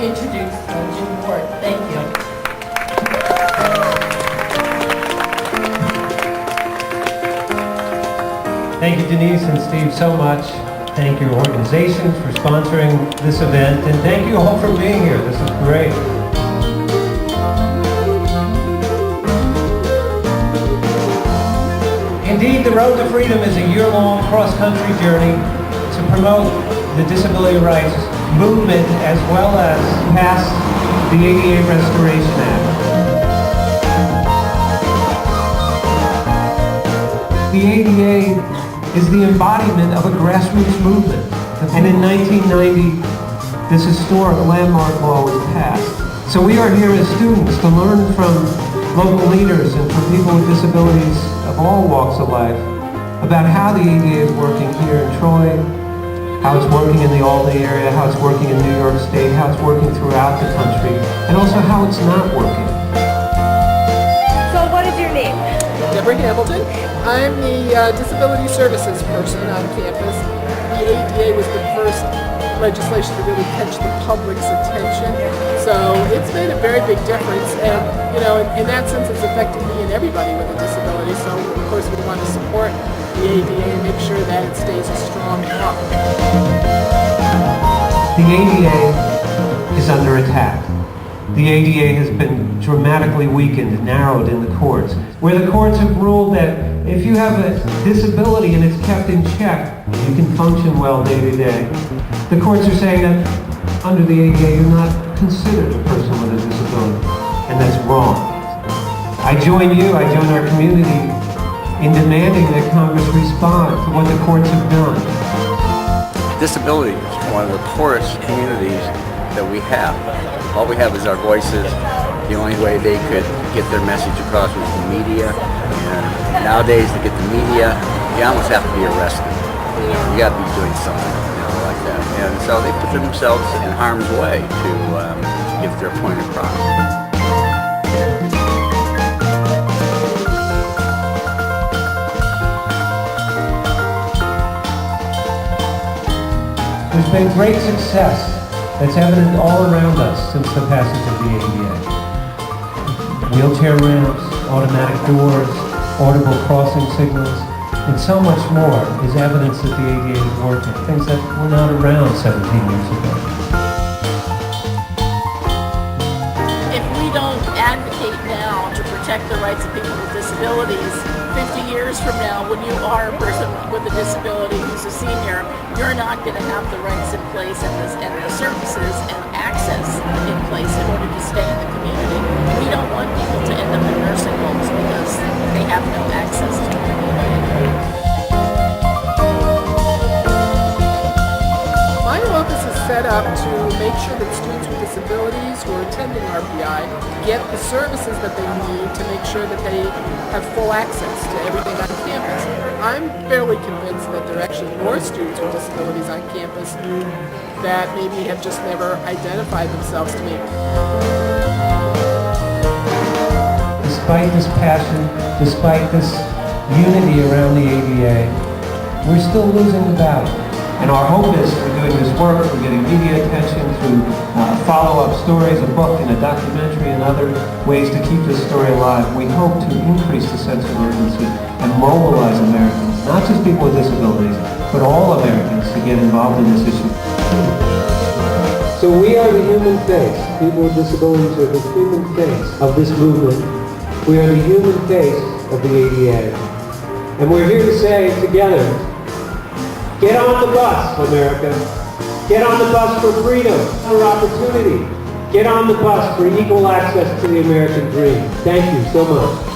introduce Jim Ward. Thank you. Thank you, Denise and Steve, so much. Thank your organizations for sponsoring this event, and thank you all for being here. This is great. Indeed, the Road to Freedom is a year-long cross-country journey to promote the disability rights movement as well as pass the ADA Restoration Act. The ADA is the embodiment of a grassroots movement. And in 1990, this historic landmark law was passed. So we are here as students to learn from local leaders and from people with disabilities of all walks of life about how the ADA is working here in Troy, how it's working in the Albany area, how it's working in New York State, how it's working throughout the country, and also how it's not working. So what is your name? Deborah Hamilton. I'm the disability services person on campus. The ADA was the first legislation to really catch the public's attention. So it's made a very big difference, and you know, in that sense, it's affected me and everybody with a disability. So of course, we want to support the ADA and make sure that it stays a strong rock. The ADA is under attack. The ADA has been dramatically weakened and narrowed in the courts, where the courts have ruled that if you have a disability and it's kept in check, you can function well day to day. The courts are saying that under the ADA you're not considered a person with a disability, and that's wrong. I join you, I join our community in demanding that Congress respond to what the courts have done. Disability is one of the poorest communities that we have. All we have is our voices. The only way they could get their message across was the media. And nowadays, to get the media, you almost have to be arrested. You got to be doing something, like that. And so they put themselves in harm's way to get their point across. There's been great success that's evident all around us since the passage of the ADA. Wheelchair ramps, automatic doors, audible crossing signals, and so much more is evidence that the ADA is working, things that were not around 17 years ago. If we don't advocate now to protect the rights of people with disabilities, 50 years from now, when you are a person with a disability who's a senior, you're not going to have the rights in place and the services and access in place in order to stay in the community. We don't want people to end up in nursing homes because they have no access to the community. My office is set up to make sure that students with disabilities who are attending RPI get the services that they need to make sure that they have full access to everything on campus. I'm fairly convinced that there are actually more students with disabilities on campus that maybe have just never identified themselves to me. Despite this passion, despite this unity around the ADA, we're still losing the battle. And our hope is we're doing this work, we're getting media attention through follow-up stories, a book and a documentary and other ways to keep this story alive. We hope to increase the sense of urgency and mobilize Americans, not just people with disabilities, but all Americans to get involved in this issue. So we are the human face. People with disabilities are the human face of this movement. We are the human face of the ADA. And we're here to say together, get on the bus, America. Get on the bus for freedom, for opportunity. Get on the bus for equal access to the American dream. Thank you so much.